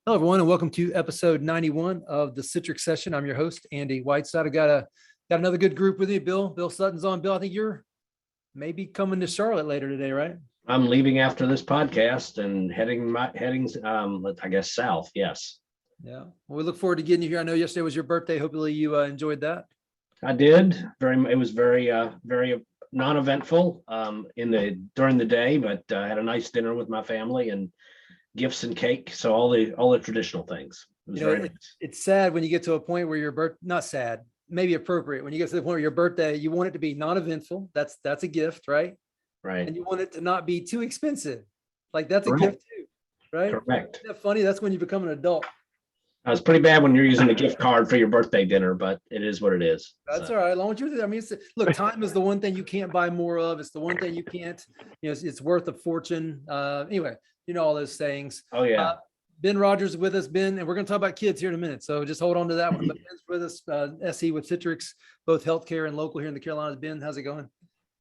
Hello, everyone, and welcome to episode 91 of the Citrix session. I'm your host, Andy Whiteside. I got another good group with you. Bill Sutton's on. Bill, I think you're maybe coming to Charlotte later today, right? I'm leaving after this podcast and heading I guess south. Yes. Yeah. Well, we look forward to getting you here. I know yesterday was your birthday. Hopefully you enjoyed that. I did. It was very non-eventful during the day, but I had a nice dinner with my family and gifts and cake. So all the traditional things. It was very nice. It's sad when you get to a point where not sad, maybe appropriate. When you get to the point where your birthday, you want it to be non-eventful. That's a gift, right? Right. And you want it to not be too expensive. Like that's Correct. a gift too, right? Correct. Isn't that funny? That's when you become an adult. It's pretty bad when you're using a gift card for your birthday dinner, but it is what it is. That's all right. As long as you're there. I mean, look, time is the one thing you can't buy more of. It's the one thing you can't, it's worth a fortune. Anyway, all those sayings. Oh yeah. Ben Rogers is with us, Ben, and we're going to talk about kids here in a minute. So just hold on to that one. But Ben's with us, SE with Citrix, both healthcare and local here in the Carolinas. Ben, how's it going?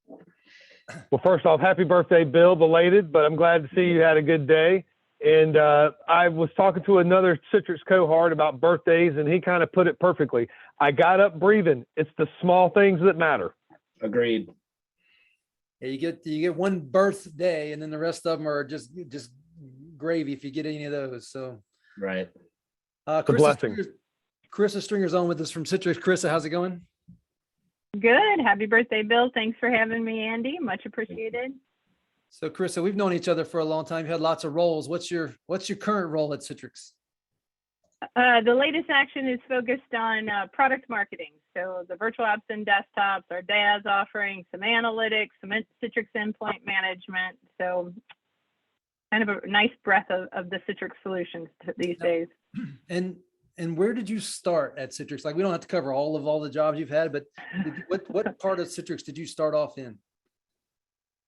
Well, first off, happy birthday, Bill, belated, but I'm glad to see you had a good day. And I was talking to another Citrix cohort about birthdays, and he kind of put it perfectly. I got up breathing. It's the small things that matter. Agreed. Yeah, you get one birthday, and then the rest of them are just gravy if you get any of those. So right. Carissa Stringer's on with us from Citrix. Carissa, how's it going? Good. Happy birthday, Bill. Thanks for having me, Andy. Much appreciated. So Carissa, we've known each other for a long time. You had lots of roles. What's your current role at Citrix? The latest action is focused on product marketing. So the virtual apps and desktops, our DAS offering, some analytics, some Citrix endpoint management. So kind of a nice breadth of the Citrix solutions these days. And where did you start at Citrix? Like, we don't have to cover all the jobs you've had, but what part of Citrix did you start off in?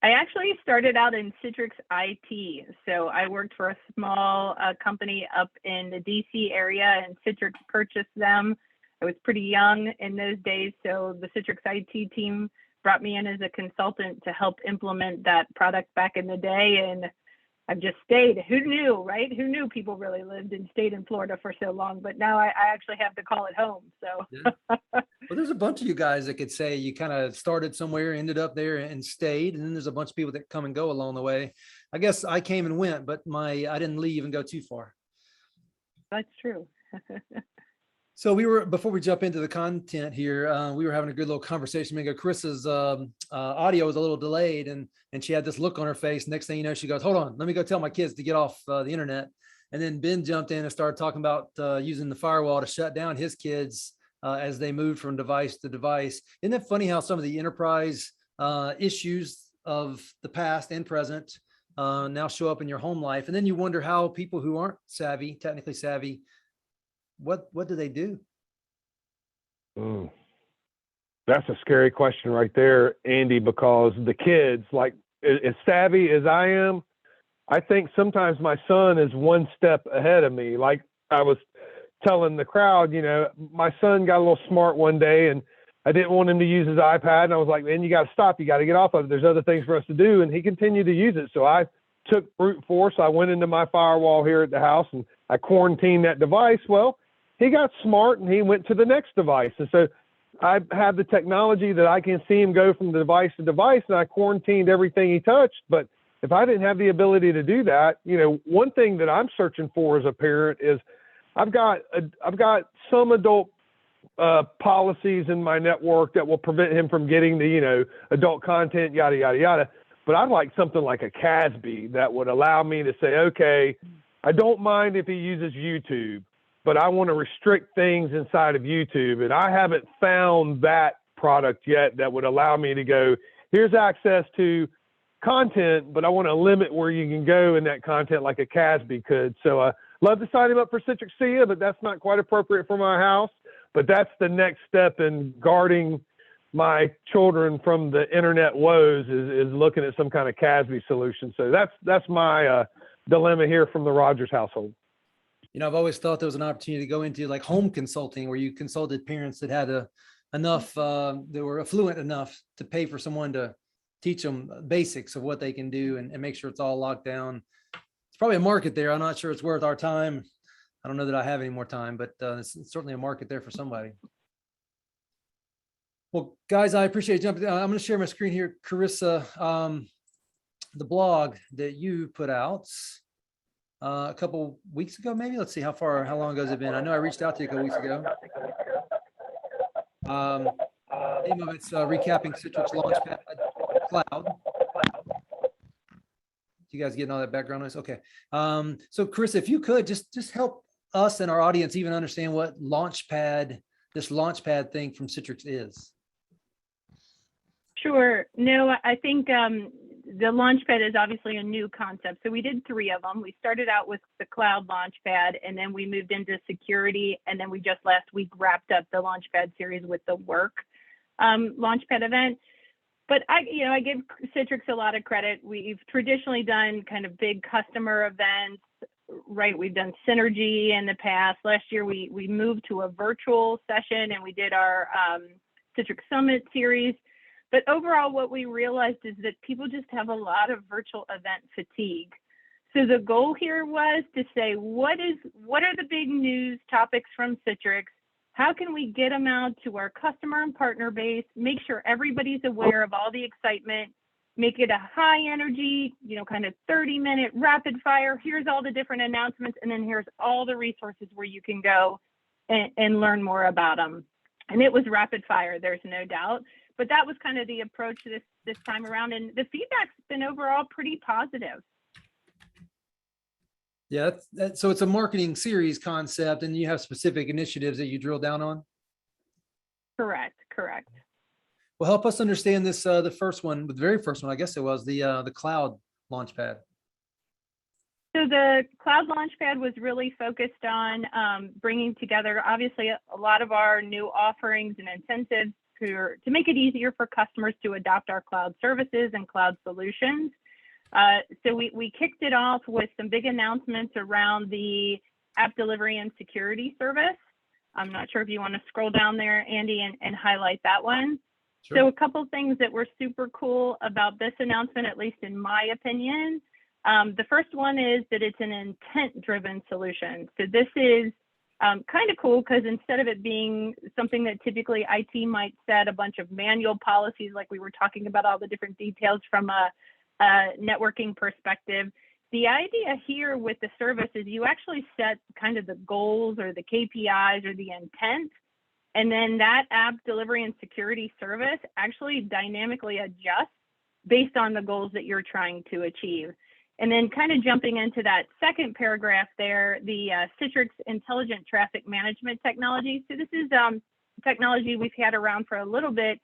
I actually started out in Citrix IT. So I worked for a small company up in the DC area, and Citrix purchased them. I was pretty young in those days. So the Citrix IT team brought me in as a consultant to help implement that product back in the day. And I've just stayed. Who knew, right? Who knew people really lived and stayed in Florida for so long? But now I actually have to call it home. So. Yeah. Well, there's a bunch of you guys that could say you kind of started somewhere, ended up there and stayed. And then there's a bunch of people that come and go along the way. I guess I came and went, but I didn't leave and go too far. That's true. So before we jump into the content here, we were having a good little conversation. Carissa's audio was a little delayed, and she had this look on her face. Next thing you know, she goes, "Hold on, let me go tell my kids to get off the internet." And then Ben jumped in and started talking about using the firewall to shut down his kids as they moved from device to device. Isn't it funny how some of the enterprise issues of the past and present now show up in your home life? And then you wonder how people who aren't technically savvy, what do they do? That's a scary question right there, Andy, because the kids, like as savvy as I am, I think sometimes my son is one step ahead of me. Like I was telling the crowd, my son got a little smart one day, and I didn't want him to use his iPad. And I was like, man, you got to stop. You got to get off of it. There's other things for us to do. And he continued to use it. So I took brute force. I went into my firewall here at the house and I quarantined that device. Well, he got smart and he went to the next device. And so I have the technology that I can see him go from device to device, and I quarantined everything he touched. But if I didn't have the ability to do that, one thing that I'm searching for as a parent is I've got some adult policies in my network that will prevent him from getting the, adult content, yada, yada, yada. But I'd like something like a CASB that would allow me to say, okay, I don't mind if he uses YouTube, but I want to restrict things inside of YouTube. And I haven't found that product yet that would allow me to go, here's access to content, but I want to limit where you can go in that content like a CASB could. So love to sign him up for Citrix SIA, but that's not quite appropriate for my house. But that's the next step in guarding my children from the internet woes is looking at some kind of CASB solution. So that's my dilemma here from the Rogers household. I've always thought there was an opportunity to go into like home consulting, where you consulted parents that had enough, that were affluent enough to pay for someone to teach them basics of what they can do and make sure it's all locked down. It's probably a market there. I'm not sure it's worth our time I don't know that I have any more time, but it's certainly a market there for somebody. Well, guys, I appreciate jumping. I'm going to share my screen here. Carissa, the blog that you put out a couple weeks ago, maybe. Let's see how long ago has it been? I know I reached out to you a couple weeks ago. Name of it's recapping Citrix Launchpad Cloud. You guys getting all that background noise? Okay. So Chris, if you could just help us and our audience even understand what this Launchpad thing from Citrix is. Sure. No, I think the Launchpad is obviously a new concept. So we did 3 of them. We started out with the Cloud Launchpad, and then we moved into security, and then we just last week wrapped up the Launchpad series with the Work Launchpad event. But I give Citrix a lot of credit. We've traditionally done kind of big customer events, right? We've done Synergy in the past. Last year, we moved to a virtual session and we did our Citrix Summit series. But overall, what we realized is that people just have a lot of virtual event fatigue. So the goal here was to say, what are the big news topics from Citrix? How can we get them out to our customer and partner base, make sure everybody's aware of all the excitement, make it a high energy, kind of 30-minute rapid fire. Here's all the different announcements. And then here's all the resources where you can go and learn more about them. And it was rapid fire, there's no doubt. But that was kind of the approach this time around. And the feedback's been overall pretty positive. Yeah, so it's a marketing series concept, and you have specific initiatives that you drill down on? Correct. Well, help us understand this, the first one, the very first one, I guess it was the Cloud Launchpad. So the Cloud Launchpad was really focused on bringing together, obviously, a lot of our new offerings and incentives to make it easier for customers to adopt our cloud services and cloud solutions. So we kicked it off with some big announcements around the app delivery and security service. I'm not sure if you want to scroll down there, Andy, and highlight that one. Sure. So a couple of things that were super cool about this announcement, at least in my opinion. The first one is that it's an intent-driven solution. So this is kind of cool because instead of it being something that typically IT might set a bunch of manual policies, like we were talking about all the different details from a networking perspective, the idea here with the service is you actually set kind of the goals or the KPIs or the intent, and then that app delivery and security service actually dynamically adjusts based on the goals that you're trying to achieve. And then kind of jumping into that second paragraph there, the Citrix Intelligent Traffic Management technology. So this is technology we've had around for a little bit,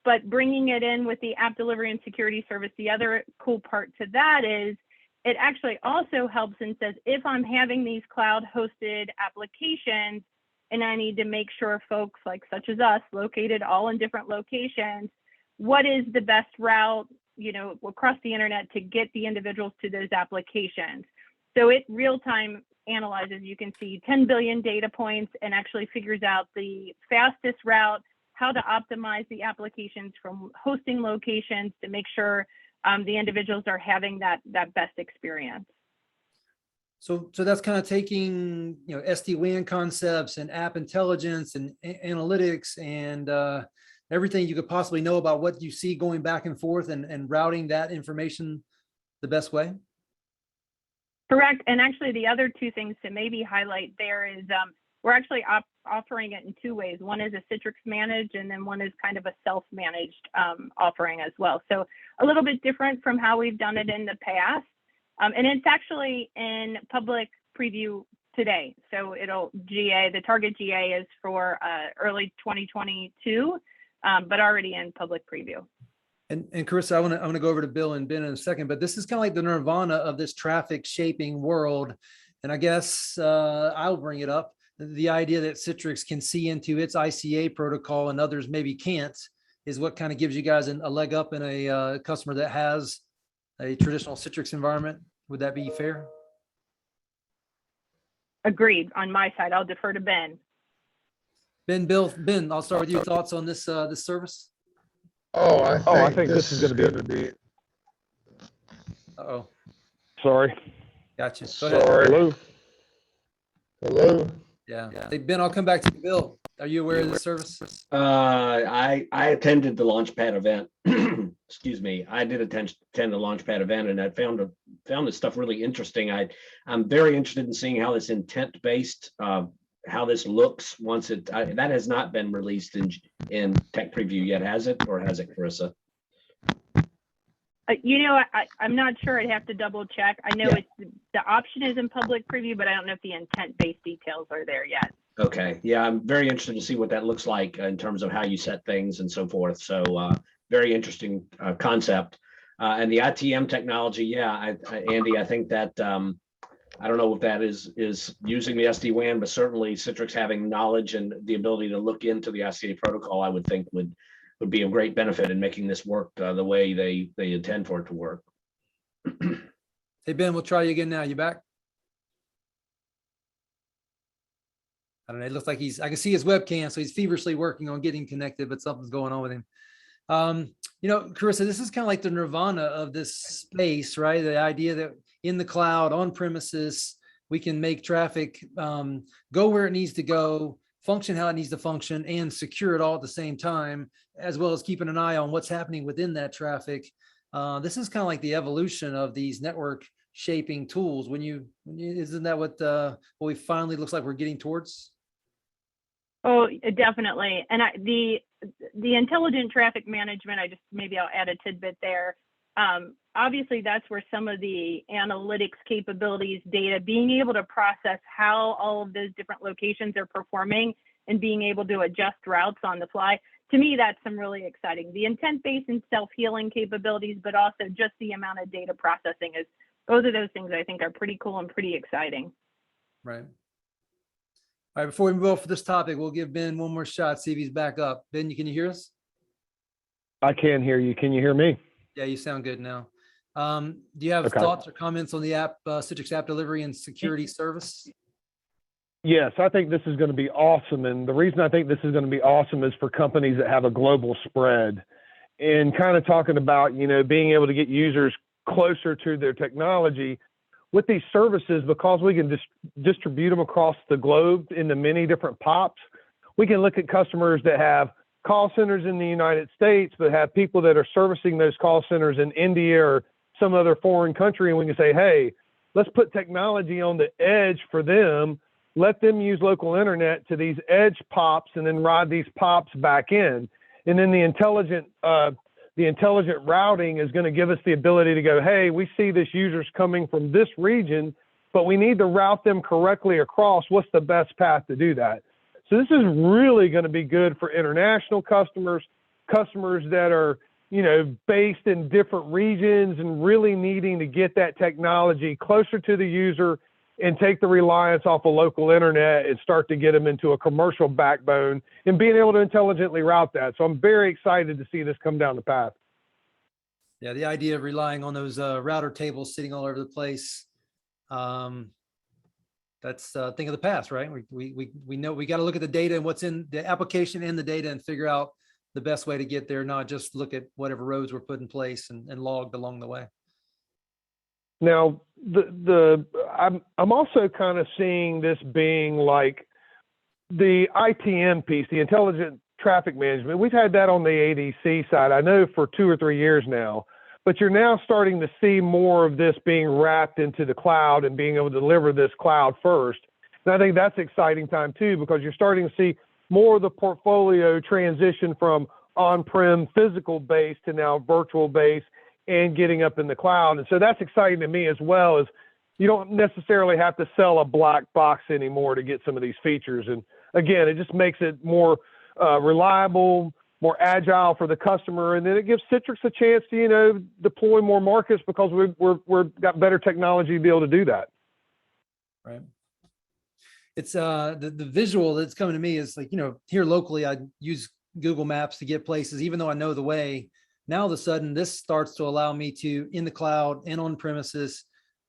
but bringing it in with the app delivery and security service, the other cool part to that is it actually also helps and says, if I'm having these cloud hosted applications and I need to make sure folks like such as us located all in different locations, what is the best route, across the internet to get the individuals to those applications? So it real time analyzes, you can see 10 billion data points and actually figures out the fastest route, how to optimize the applications from hosting locations to make sure the individuals are having that best experience. So that's kind of taking, SD-WAN concepts and app intelligence and analytics and everything you could possibly know about what you see going back and forth and routing that information the best way? Correct. And actually the other two things to maybe highlight there is we're actually offering it in 2 ways. One is a Citrix managed, and then one is kind of a self-managed offering as well. So a little bit different from how we've done it in the past. And it's actually in public preview today. So it'll GA, the target GA is for early 2022, but already in public preview. And Carissa, I want to go over to Bill and Ben in a second, but this is kind of like the nirvana of this traffic shaping world. And I guess I'll bring it up. The idea that Citrix can see into its ICA protocol and others maybe can't is what kind of gives you guys a leg up in a customer that has a traditional Citrix environment. Would that be fair? Agreed. On my side, I'll defer to Ben. Ben, I'll start with your thoughts on this this service. I think this is going to be. Uh-oh. Sorry. Gotcha. Go ahead. Sorry. Hello. Hello? Yeah. Hey, Ben, I'll come back to you. Bill, are you aware of this service? I attended the Launchpad event. Excuse me. I did attend the Launchpad event, and I found this stuff really interesting. I'm very interested in seeing how this intent-based, how this looks once that has not been released in tech preview yet, has it, or has it, Carissa? I'm not sure. I'd have to double check. I know the option is in public preview, but I don't know if the intent-based details are there yet. Okay, yeah, I'm very interested to see what that looks like in terms of how you set things and so forth. So very interesting concept. And the ITM technology, yeah, Andy, I think that I don't know if that is using the SD-WAN, but certainly Citrix having knowledge and the ability to look into the ICA protocol, I would think would be a great benefit in making this work the way they intend for it to work. Hey, Ben, we'll try you again now. You back? I don't know. It looks like I can see his webcam, so he's feverishly working on getting connected, but something's going on with him. Carissa, this is kind of like the nirvana of this space, right? The idea that in the cloud, on premises, we can make traffic go where it needs to go, function how it needs to function, and secure it all at the same time, as well as keeping an eye on what's happening within that traffic. This is kind of like the evolution of these network shaping tools. Isn't that what we finally looks like we're getting towards? Oh, definitely. And the intelligent traffic management, maybe I'll add a tidbit there. Obviously, that's where some of the analytics capabilities, data, being able to process how all of those different locations are performing and being able to adjust routes on the fly. To me, that's some really exciting. The intent-based and self-healing capabilities, but also just the amount of data processing is both of those things I think are pretty cool and pretty exciting. Right. All right, before we move on for this topic, we'll give Ben one more shot, see if he's back up. Ben, can you hear us? I can hear you. Can you hear me? Yeah, you sound good now. Do you have thoughts or comments on the app, Citrix App Delivery and Security Service? Yes, I think this is going to be awesome. And the reason I think this is going to be awesome is for companies that have a global spread. And kind of talking about, being able to get users closer to their technology with these services, because we can distribute them across the globe into many different POPs. We can look at customers that have call centers in the United States, but have people that are servicing those call centers in India or some other foreign country. And we can say, hey, let's put technology on the edge for them. Let them use local internet to these edge POPs and then ride these POPs back in. And then the intelligent routing is going to give us the ability to go, hey, we see this user's coming from this region, but we need to route them correctly across. What's the best path to do that? So this is really going to be good for international customers that are, based in different regions and really needing to get that technology closer to the user and take the reliance off of local internet and start to get them into a commercial backbone and being able to intelligently route that. So I'm very excited to see this come down the path. Yeah, the idea of relying on those router tables sitting all over the place. That's a thing of the past, right? We know we got to look at the data and what's in the application and the data and figure out the best way to get there, not just look at whatever roads were put in place and logged along the way. Now, I'm also kind of seeing this being like the ITM piece, the intelligent traffic management. We've had that on the ADC side, I know, for 2 or 3 years now, but you're now starting to see more of this being wrapped into the cloud and being able to deliver this cloud first. And I think that's exciting time too, because you're starting to see more of the portfolio transition from on-prem physical base to now virtual base and getting up in the cloud. And so that's exciting to me as well, as you don't necessarily have to sell a black box anymore to get some of these features. And again, it just makes it more reliable, more agile for the customer. And then it gives Citrix a chance to, deploy more markets because we've got better technology to be able to do that. Right. It's the visual that's coming to me is like, here locally, I use Google Maps to get places, even though I know the way. Now, all of a sudden, this starts to allow me to, in the cloud and on premises,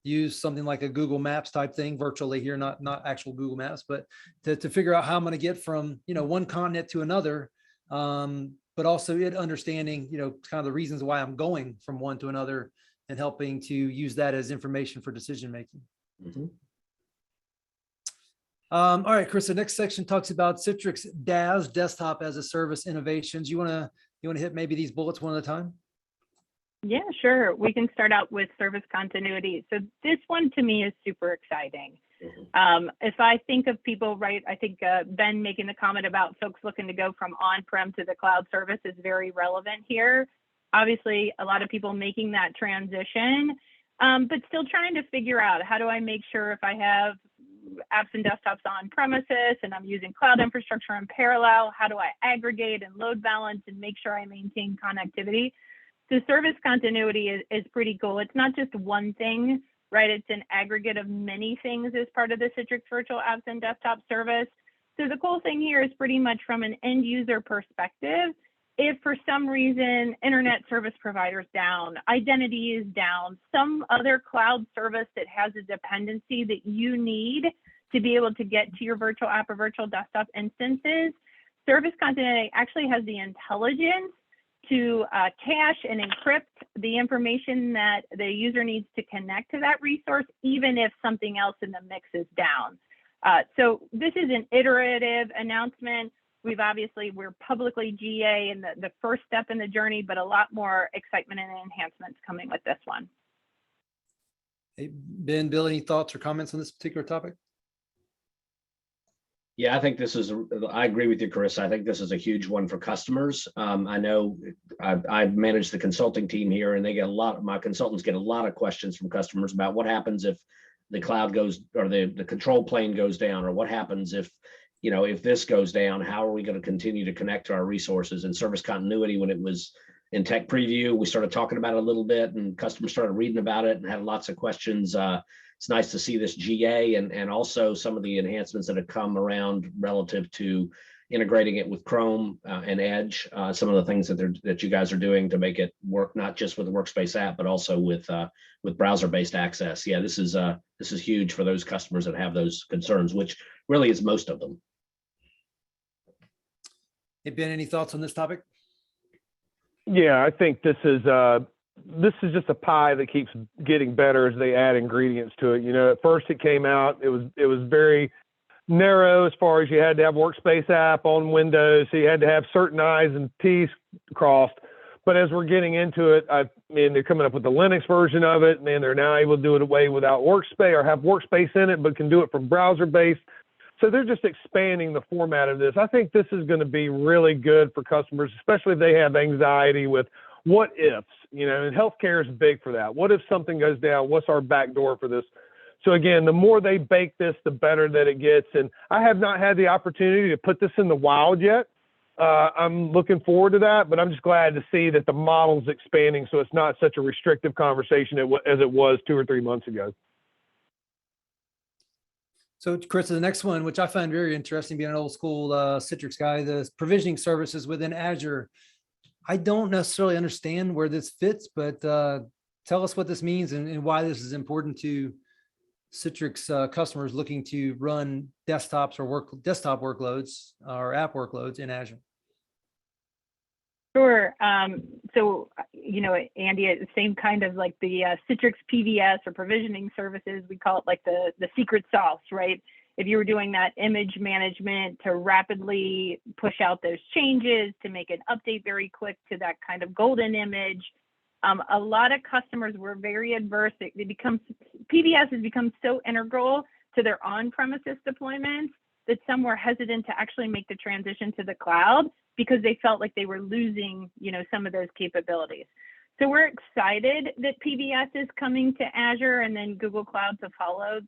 use something like a Google Maps type thing virtually here, not actual Google Maps, but to figure out how I'm going to get from, one continent to another, but also it understanding, kind of the reasons why I'm going from one to another and helping to use that as information for decision making. Mm-hmm. All right, Chris, the next section talks about Citrix DaaS, desktop as a service innovations. You want to hit maybe these bullets one at a time? Yeah, sure. We can start out with service continuity. So this one to me is super exciting. If I think of people, right, I think Ben making the comment about folks looking to go from on-prem to the cloud service is very relevant here. Obviously, a lot of people making that transition, but still trying to figure out, how do I make sure if I have apps and desktops on premises and I'm using cloud infrastructure in parallel, how do I aggregate and load balance and make sure I maintain connectivity? So service continuity is pretty cool. It's not just one thing, right? It's an aggregate of many things as part of the Citrix Virtual Apps and Desktop Service. So the cool thing here is pretty much from an end user perspective, if for some reason internet service provider's down, identity is down, some other cloud service that has a dependency that you need to be able to get to your virtual app or virtual desktop instances, service continuity actually has the intelligence to cache and encrypt the information that the user needs to connect to that resource, even if something else in the mix is down. So this is an iterative announcement. We're publicly GA in the first step in the journey, but a lot more excitement and enhancements coming with this one. Hey, Ben, Bill, any thoughts or comments on this particular topic? Yeah, I think I agree with you, Chris. I think this is a huge one for customers. I know I manage the consulting team here, and my consultants get a lot of questions from customers about what happens if the cloud goes, or the control plane goes down, or what happens if this goes down, how are we going to continue to connect to our resources? And service continuity, when it was in tech preview, we started talking about it a little bit, and customers started reading about it and had lots of questions. It's nice to see this GA and also some of the enhancements that have come around relative to integrating it with Chrome and Edge. Some of the things that you guys are doing to make it work not just with the Workspace app, but also with browser-based access. Yeah, this is huge for those customers that have those concerns, which really is most of them. Hey, Ben, any thoughts on this topic? Yeah, I think this is just a pie that keeps getting better as they add ingredients to it. At first it came out, it was very narrow as far as you had to have Workspace app on Windows, so you had to have certain I's and T's crossed. But as we're getting into it, they're coming up with the Linux version of it, and then they're now able to do it away without Workspace, or have Workspace in it, but can do it from browser-based. So they're just expanding the format of this. I think this is going to be really good for customers, especially if they have anxiety with what ifs, and healthcare is big for that. What if something goes down? What's our back door for this? So again, the more they bake this, the better that it gets. And I have not had the opportunity to put this in the wild yet. I'm looking forward to that, but I'm just glad to see that the model's expanding, so it's not such a restrictive conversation as it was 2 or 3 months ago. So Chris, the next one, which I find very interesting, being an old school Citrix guy, the provisioning services within Azure. I don't necessarily understand where this fits, but tell us what this means and why this is important to Citrix customers looking to run desktops or desktop workloads or app workloads in Azure. Sure. So, Andy, it's the same kind of like the Citrix PVS or provisioning services. We call it like the secret sauce, right? If you were doing that image management to rapidly push out those changes, to make an update very quick to that kind of golden image, a lot of customers were very adverse. PVS has become so integral to their on-premises deployments that some were hesitant to actually make the transition to the cloud because they felt like they were losing, some of those capabilities. So we're excited that PVS is coming to Azure and then Google Cloud to follow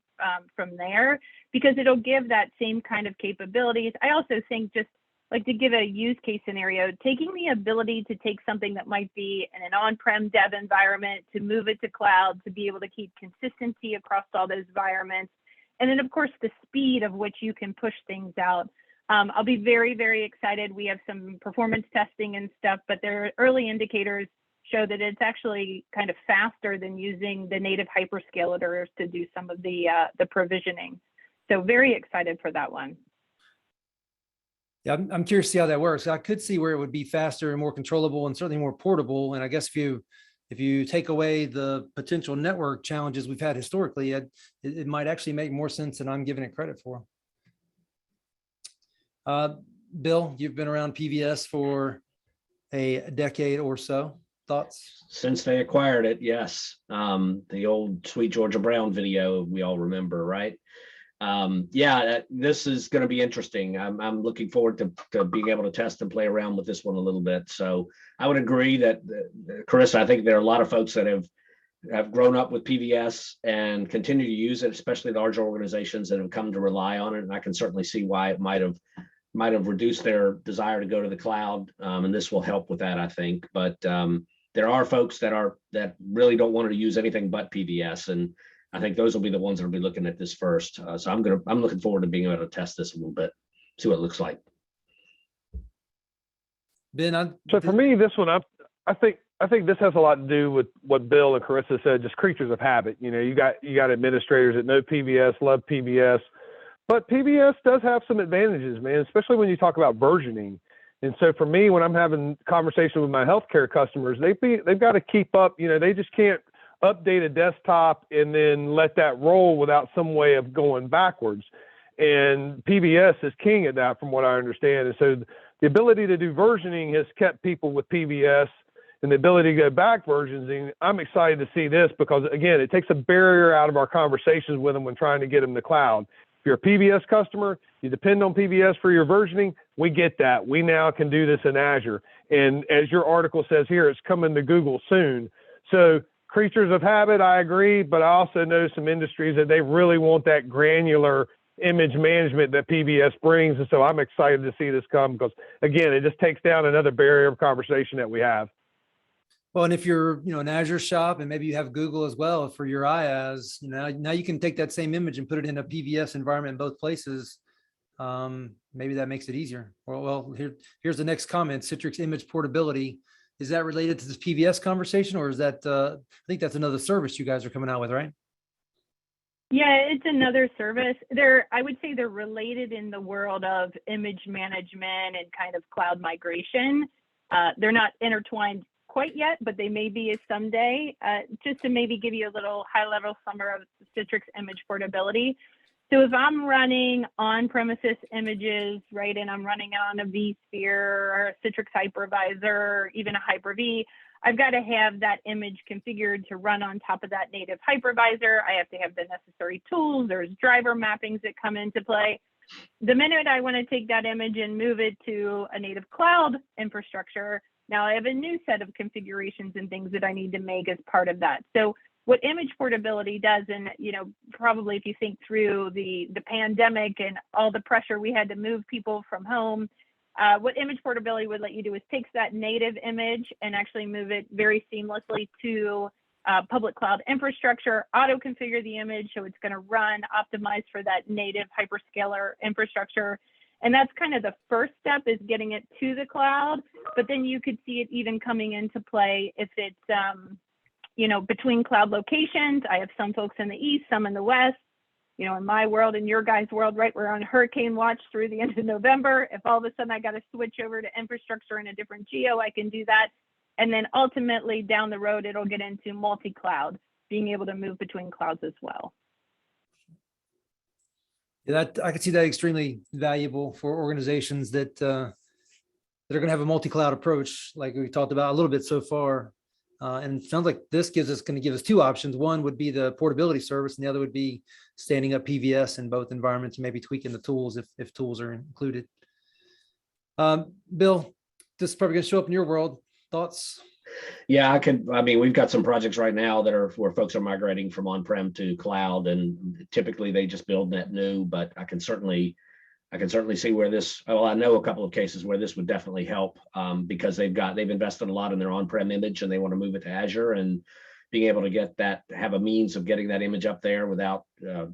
from there, because it'll give that same kind of capabilities. I also think, just like to give a use case scenario, taking the ability to take something that might be in an on-prem dev environment, to move it to cloud, to be able to keep consistency across all those environments. And then of course, the speed of which you can push things out. I'll be very, very excited. We have some performance testing and stuff, but their early indicators show that it's actually kind of faster than using the native hyperscalers to do some of the provisioning. So very excited for that one. Yeah, I'm curious to see how that works. I could see where it would be faster and more controllable and certainly more portable. And I guess if you take away the potential network challenges we've had historically, it might actually make more sense than I'm giving it credit for. Bill, you've been around PVS for a decade or so. Thoughts? Since they acquired it, yes. The old Sweet Georgia Brown video we all remember, right? Yeah, this is going to be interesting. I'm looking forward to being able to test and play around with this one a little bit. So I would agree that, Carissa, I think there are a lot of folks that have grown up with PVS and continue to use it, especially larger organizations that have come to rely on it. And I can certainly see why it might have reduced their desire to go to the cloud. And this will help with that, I think. But there are folks that really don't want to use anything but PVS, and I think those will be the ones that will be looking at this first. So I'm looking forward to being able to test this a little bit, see what it looks like. Ben, so for me, this one, I think this has a lot to do with what Bill and Carissa said, just creatures of habit. You know, you got administrators that know PVS, love PVS, but PVS does have some advantages, man, especially when you talk about versioning. And so for me, when I'm having conversation with my healthcare customers, they've got to keep up. You know, they just can't update a desktop and then let that roll without some way of going backwards. And PVS is king at that, from what I understand. And so the ability to do versioning has kept people with PVS, and the ability to go back versions. And I'm excited to see this because, again, it takes a barrier out of our conversations with them when trying to get them to cloud. If you're a PVS customer, you depend on PVS for your versioning, we get that. We now can do this in Azure. And as your article says here, it's coming to Google soon. So creatures of habit, I agree, but I also know some industries that they really want that granular image management that PVS brings. And so I'm excited to see this come because, again, it just takes down another barrier of conversation that we have. Well, and if you're, an Azure shop and maybe you have Google as well for your IaaS, now you can take that same image and put it in a PVS environment in both places. Maybe that makes it easier. Well, here's the next comment: Citrix image portability. Is that related to this PVS conversation, or is that? I think that's another service you guys are coming out with, right? Yeah, it's another service. I would say they're related in the world of image management and kind of cloud migration. They're not intertwined quite yet, but they may be someday. Just to maybe give you a little high-level summary of Citrix image portability. So if I'm running on-premises images, right, and I'm running on a vSphere or a Citrix hypervisor, or even a Hyper-V, I've got to have that image configured to run on top of that native hypervisor. I have to have the necessary tools. There's driver mappings that come into play. The minute I want to take that image and move it to a native cloud infrastructure, now I have a new set of configurations and things that I need to make as part of that. So what image portability does, and probably if you think through the pandemic and all the pressure we had to move people from home, what image portability would let you do is takes that native image and actually move it very seamlessly to public cloud infrastructure, auto configure the image so it's going to run optimized for that native hyperscaler infrastructure. And that's kind of the first step, is getting it to the cloud. But then you could see it even coming into play if it's between cloud locations. I have some folks in the east, some in the west. In my world, in your guys' world, right, we're on hurricane watch through the end of November. If all of a sudden I got to switch over to infrastructure in a different geo, I can do that. And then ultimately down the road, it'll get into multi-cloud, being able to move between clouds as well. Yeah, I could see that extremely valuable for organizations that are going to have a multi-cloud approach, like we talked about a little bit so far. And it sounds like this going to give us two options. One would be the portability service, and the other would be standing up PVS in both environments and maybe tweaking the tools if tools are included. Bill, this is probably going to show up in your world. Thoughts? Yeah, we've got some projects right now where folks are migrating from on-prem to cloud, and typically they just build net new, but I can certainly see where I know a couple of cases where this would definitely help, because they've invested a lot in their on-prem image and they want to move it to Azure, and being able to have a means of getting that image up there without a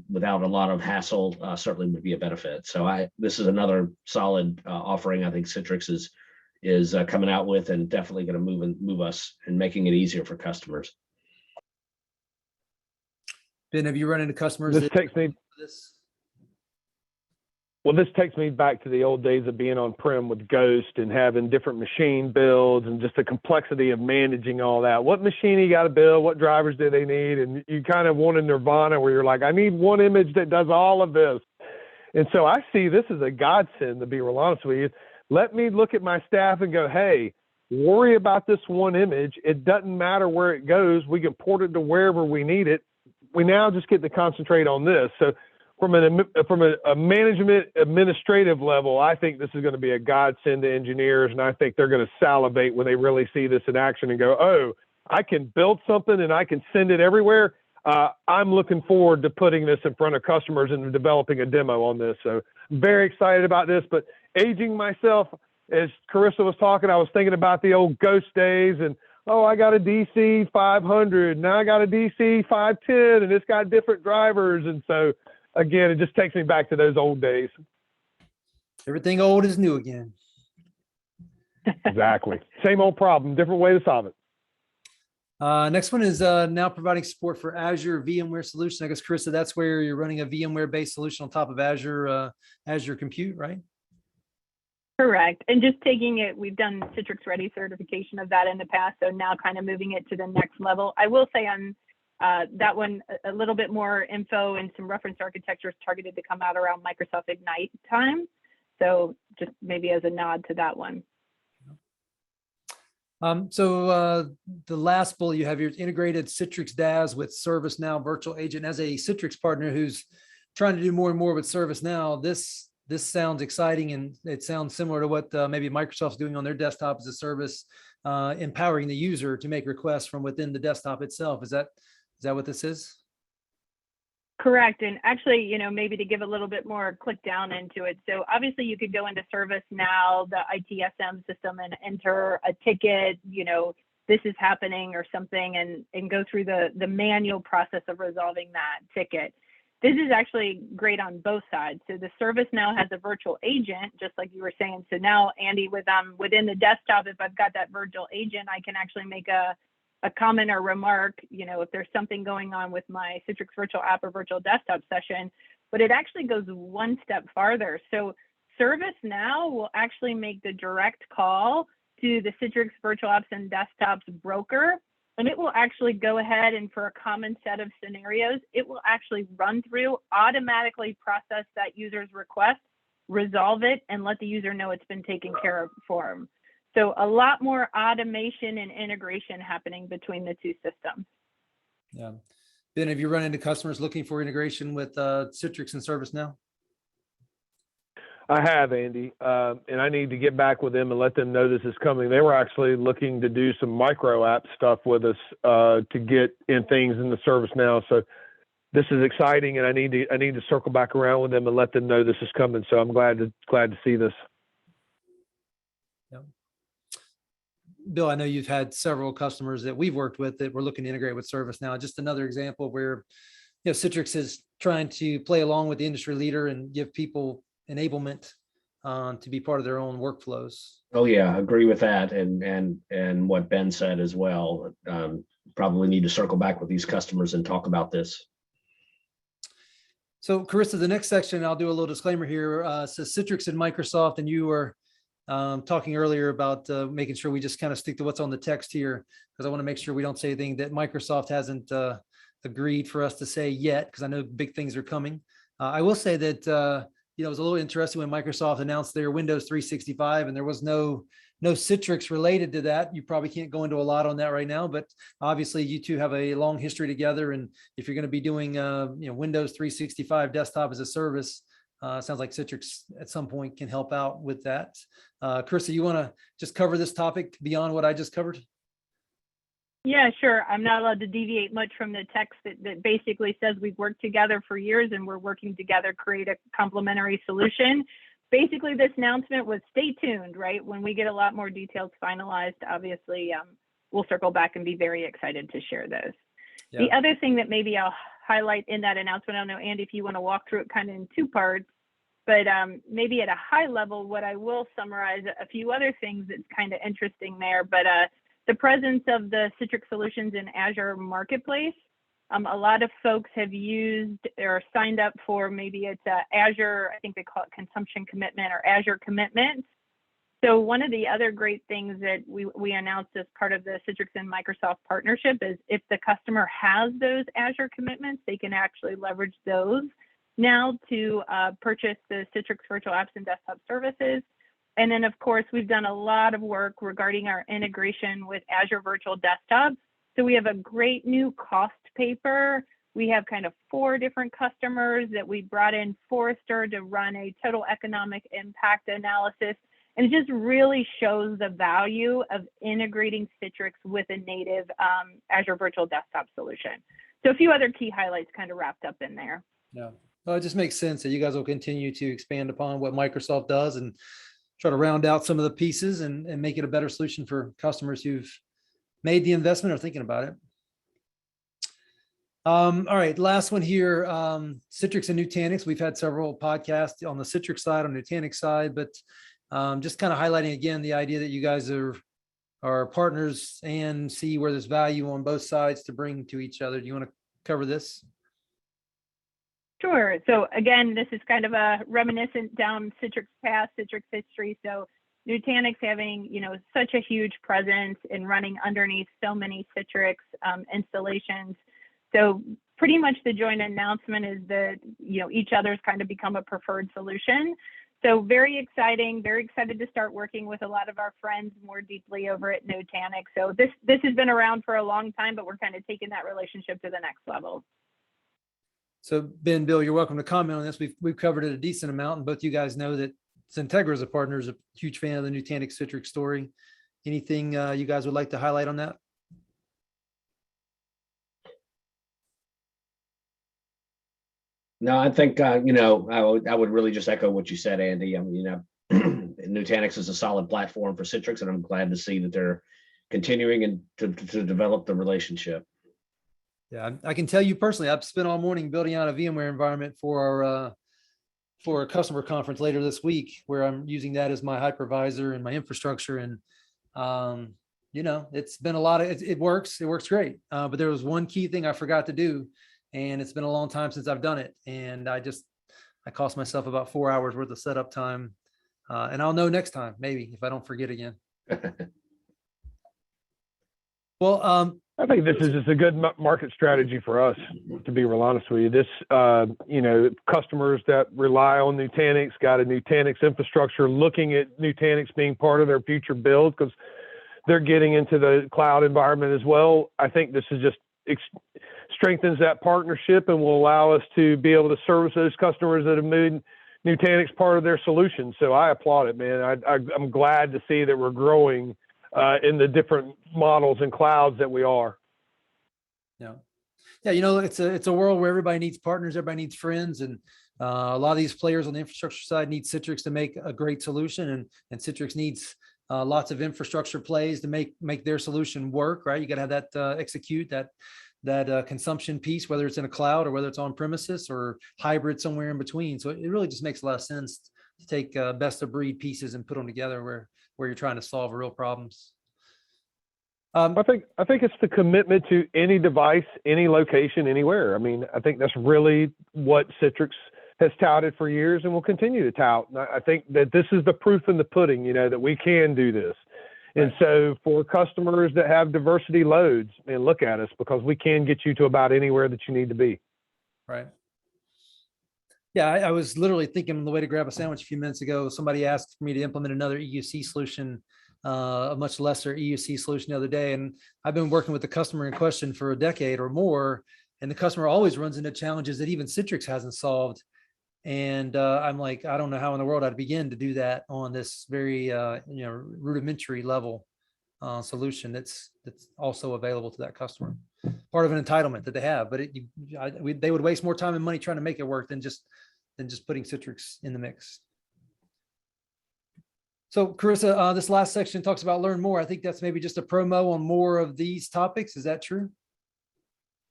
lot of hassle certainly would be a benefit. So this is another solid offering I think Citrix is coming out with, and definitely going to move us and making it easier for customers. Ben, have you run into customers? This takes me back to the old days of being on-prem with Ghost and having different machine builds and just the complexity of managing all that. What machine you got to build? What drivers do they need? And you kind of want a nirvana where you're like, I need one image that does all of this. And so I see this as a godsend, to be real honest with you. Let me look at my staff and go, hey, worry about this one image. It doesn't matter where it goes. We can port it to wherever we need it. We now just get to concentrate on this. So from a management administrative level, I think this is going to be a godsend to engineers, and I think they're going to salivate when they really see this in action and go, oh, I can build something and I can send it everywhere. I'm looking forward to putting this in front of customers and developing a demo on this. So very excited about this, but aging myself, as Carissa was talking, I was thinking about the old ghost days and, oh, I got a DC 500, now I got a DC 510, and it's got different drivers. And so, again, it just takes me back to those old days. Everything old is new again. Exactly. Same old problem, different way to solve it. Next one is now providing support for Azure VMware solution. I guess, Carissa, that's where you're running a VMware-based solution on top of Azure Compute, right? Correct. And just taking it, we've done Citrix Ready certification of that in the past, so now kind of moving it to the next level. I will say on that one, a little bit more info and some reference architectures targeted to come out around Microsoft Ignite time. So just maybe as a nod to that one. So the last bullet you have here is integrated Citrix DAS with ServiceNow Virtual Agent. As a Citrix partner who's trying to do more and more with ServiceNow, this sounds exciting, and it sounds similar to what maybe Microsoft's doing on their desktop as a service, empowering the user to make requests from within the desktop itself. Is that what this is? Correct. And actually, you know, maybe to give a little bit more click down into it. So obviously you could go into ServiceNow, the ITSM system, and enter a ticket, you know, this is happening or something, and go through the manual process of resolving that ticket. This is actually great on both sides. So the ServiceNow has a virtual agent, just like you were saying. So now, Andy, within the desktop, if I've got that virtual agent, I can actually make a comment or remark, you know, if there's something going on with my Citrix virtual app or virtual desktop session, but it actually goes one step farther. So ServiceNow will actually make the direct call to the Citrix virtual apps and desktops broker, and it will actually go ahead and for a common set of scenarios, it will actually run through, automatically process that user's request, resolve it, and let the user know it's been taken care of for them. So a lot more automation and integration happening between the two systems. Yeah. Ben, have you run into customers looking for integration with Citrix and ServiceNow? I have, Andy, and I need to get back with them and let them know this is coming. They were actually looking to do some micro app stuff with us to get in things in the ServiceNow. So this is exciting, and I need to circle back around with them and let them know this is coming. So I'm glad to see this. Yeah. Bill, I know you've had several customers that we've worked with that we're looking to integrate with ServiceNow. Just another example where, you know, Citrix is trying to play along with the industry leader and give people enablement to be part of their own workflows. Oh yeah, agree with that, and what Ben said as well. Probably need to circle back with these customers and talk about this. So Carissa, the next section, I'll do a little disclaimer here, says Citrix and Microsoft, and you were talking earlier about making sure we just kind of stick to what's on the text here, because I want to make sure we don't say anything that Microsoft hasn't agreed for us to say yet, because I know big things are coming. I will say that you know, it was a little interesting when Microsoft announced their Windows 365, and there was no Citrix related to that. You probably can't go into a lot on that right now, but obviously you two have a long history together. And if you're going to be doing, you know, Windows 365 desktop as a service, sounds like Citrix at some point can help out with that. Carissa, you want to just cover this topic beyond what I just covered? Yeah, sure. I'm not allowed to deviate much from the text that basically says we've worked together for years and we're working together to create a complementary solution. Basically, this announcement was stay tuned, right? When we get a lot more details finalized, obviously, we'll circle back and be very excited to share those. Yeah. The other thing that maybe I'll highlight in that announcement, I don't know, Andy, if you want to walk through it kind of in two parts, but maybe at a high level, what I will summarize a few other things that's kind of interesting there, but the presence of the Citrix solutions in Azure Marketplace. A lot of folks have used or signed up for, maybe it's Azure, I think they call it consumption commitment or Azure commitment. So one of the other great things that we announced as part of the Citrix and Microsoft partnership is if the customer has those Azure commitments, they can actually leverage those now to purchase the Citrix Virtual Apps and Desktop Services. And then, of course, we've done a lot of work regarding our integration with Azure Virtual Desktop. So we have a great new cost paper. We have kind of 4 different customers that we brought in Forrester to run a total economic impact analysis. And it just really shows the value of integrating Citrix with a native Azure Virtual Desktop solution. So a few other key highlights kind of wrapped up in there. Yeah, well, it just makes sense that you guys will continue to expand upon what Microsoft does and try to round out some of the pieces and make it a better solution for customers who've made the investment or thinking about it. All right, last one here, Citrix and Nutanix. We've had several podcasts on the Citrix side, on Nutanix side, but just kind of highlighting again the idea that you guys are partners and see where there's value on both sides to bring to each other. Do you want to cover this? Sure. So again, this is kind of a reminiscent down Citrix past, Citrix history. So Nutanix having, such a huge presence in running underneath so many Citrix installations. So pretty much the joint announcement is that, each other's kind of become a preferred solution. So very exciting, very excited to start working with a lot of our friends more deeply over at Nutanix. So this has been around for a long time, but we're kind of taking that relationship to the next level. So Ben, Bill, you're welcome to comment on this. We've covered it a decent amount, and both you guys know that XenTegra as a partner is a huge fan of the Nutanix Citrix story. Anything you guys would like to highlight on that? No, I think, I would really just echo what you said, Andy. Nutanix is a solid platform for Citrix, and I'm glad to see that they're continuing and to develop the relationship. Yeah, I can tell you personally, I've spent all morning building out a VMware environment for a customer conference later this week, where I'm using that as my hypervisor and my infrastructure. And, it's been a lot of, it works great. But there was one key thing I forgot to do, and it's been a long time since I've done it. And I cost myself about 4 hours worth of setup time. And I'll know next time, maybe, if I don't forget again. Well, I think this is just a good market strategy for us, to be real honest with you. This, customers that rely on Nutanix, got a Nutanix infrastructure, looking at Nutanix being part of their future build because they're getting into the cloud environment as well. I think this is just strengthens that partnership and will allow us to be able to service those customers that have made Nutanix part of their solution. So I applaud it, man. I'm glad to see that we're growing in the different models and clouds that we are. Yeah. It's a world where everybody needs partners, everybody needs friends, and a lot of these players on the infrastructure side need Citrix to make a great solution, and Citrix needs lots of infrastructure plays to make their solution work, right? You got to have that execute that consumption piece, whether it's in a cloud or whether it's on premises or hybrid somewhere in between. So it really just makes a lot of sense to take best of breed pieces and put them together where you're trying to solve real problems. I think it's the commitment to any device, any location, anywhere. I mean, I think that's really what Citrix has touted for years and will continue to tout. And I think that this is the proof in the pudding, that we can do this. Right. And so for customers that have diversity loads, man, look at us, because we can get you to about anywhere that you need to be. Right. Yeah, I was literally thinking on the way to grab a sandwich a few minutes ago. Somebody asked me to implement another EUC solution, a much lesser EUC solution the other day. And I've been working with the customer in question for a decade or more. And the customer always runs into challenges that even Citrix hasn't solved. And I'm like, I don't know how in the world I'd begin to do that on this very, rudimentary level solution that's also available to that customer. Part of an entitlement that they have, but they would waste more time and money trying to make it work than just putting Citrix in the mix. So Carissa, this last section talks about learn more. I think that's maybe just a promo on more of these topics. Is that true?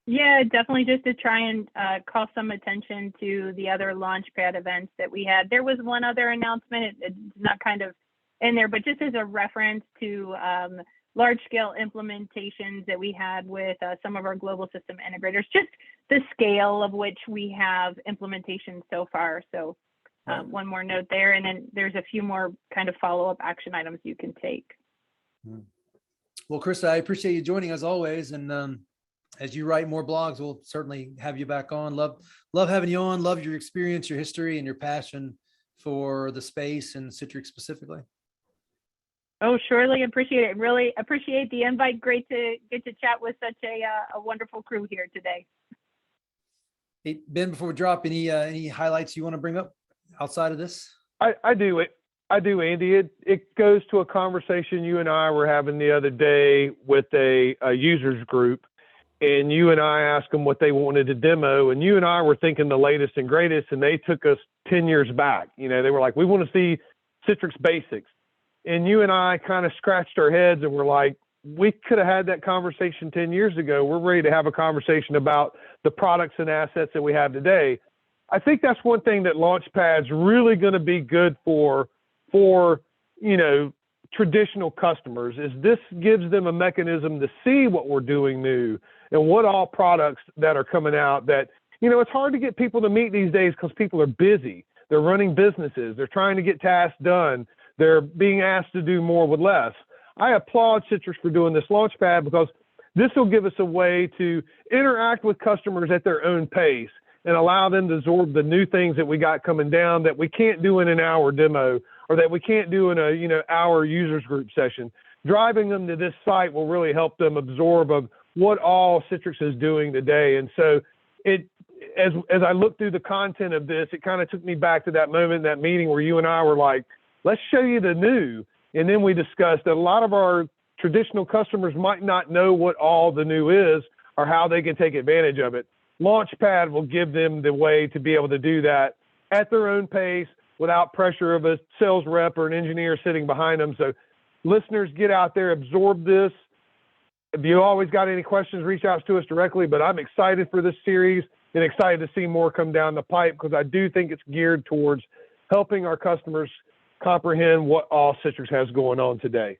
Yeah, definitely, just to try and call some attention to the other Launchpad events that we had. There was one other announcement, it's not kind of in there, but just as a reference to large-scale implementations that we had with some of our global system integrators, just the scale of which we have implementations so far. So one more note there, and then there's a few more kind of follow-up action items you can take. Well, Krista, I appreciate you joining as always, and as you write more blogs, we'll certainly have you back on. Love having you on. Love your experience, your history, and your passion for the space and Citrix specifically. Oh, surely appreciate it. Really appreciate the invite. Great to get to chat with such a wonderful crew here today. Hey, Ben, before we drop, any highlights you want to bring up outside of this? I do, Andy. It goes to a conversation you and I were having the other day with a users group, and you and I asked them what they wanted to demo, and you and I were thinking the latest and greatest, and they took us 10 years back. You know, they were like, we want to see Citrix basics. And you and I kind of scratched our heads and we're like, we could have had that conversation 10 years ago. We're ready to have a conversation about the products and assets that we have today. I think that's one thing that Launchpad's really going to be good for, you know, traditional customers, is this gives them a mechanism to see what we're doing new and what all products that are coming out that, you know, it's hard to get people to meet these days because people are busy. They're running businesses. They're trying to get tasks done. They're being asked to do more with less. I applaud Citrix for doing this Launchpad because this will give us a way to interact with customers at their own pace and allow them to absorb the new things that we got coming down that we can't do in an hour demo or that we can't do in a, you know, hour users group session. Driving them to this site will really help them absorb of what all Citrix is doing today. And so as I looked through the content of this, it kind of took me back to that moment in that meeting where you and I were like, let's show you the new. And then we discussed that a lot of our traditional customers might not know what all the new is or how they can take advantage of it. Launchpad will give them the way to be able to do that at their own pace without pressure of a sales rep or an engineer sitting behind them. So listeners, get out there, absorb this. If you always got any questions, reach out to us directly, but I'm excited for this series and excited to see more come down the pipe because I do think it's geared towards helping our customers comprehend what all Citrix has going on today.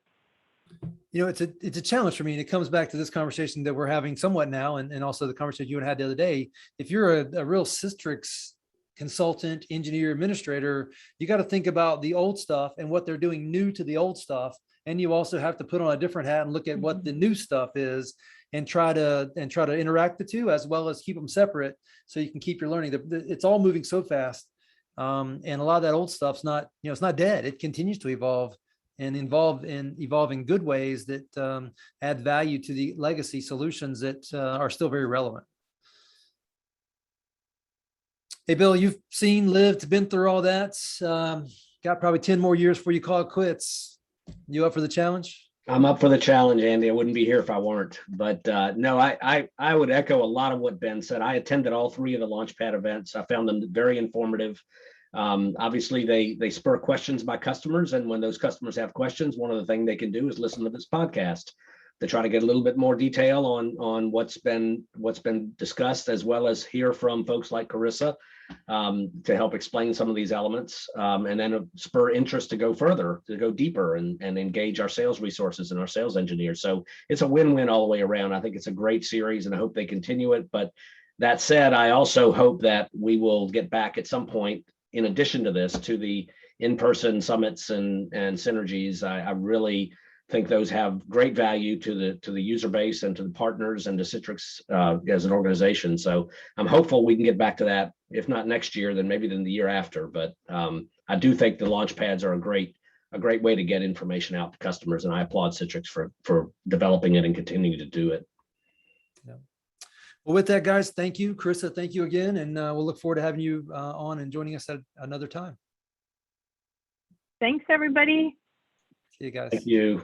You know, it's a challenge for me, and it comes back to this conversation that we're having somewhat now, and also the conversation you and I had the other day. If you're a real Citrix consultant, engineer, administrator, you got to think about the old stuff and what they're doing new to the old stuff, and you also have to put on a different hat and look at what the new stuff is, and try to interact the two as well as keep them separate so you can keep your learning. It's all moving so fast. And a lot of that old stuff's not, you know, it's not dead. It continues to evolve and evolve in good ways that add value to the legacy solutions that are still very relevant. Hey, Bill, you've seen, lived, been through all that. Got probably 10 more years before you call it quits. You up for the challenge? I'm up for the challenge, Andy. I wouldn't be here if I weren't. But no, I would echo a lot of what Ben said. I attended all 3 of the Launchpad events. I found them very informative. Obviously, they spur questions by customers. And when those customers have questions, one of the things they can do is listen to this podcast to try to get a little bit more detail on what's been discussed, as well as hear from folks like Carissa to help explain some of these elements, and then spur interest to go further, to go deeper and engage our sales resources and our sales engineers. So it's a win-win all the way around. I think it's a great series and I hope they continue it. But that said, I also hope that we will get back at some point, in addition to this, to the in-person summits and synergies. I really think those have great value to the user base and to the partners and to Citrix as an organization. So I'm hopeful we can get back to that, if not next year, then maybe the year after. But I do think the Launchpads are a great way to get information out to customers, and I applaud Citrix for developing it and continuing to do it. Yeah. Well, with that, guys, thank you. Carissa, thank you again, and we'll look forward to having you on and joining us at another time. Thanks, everybody. See you guys. Thank you.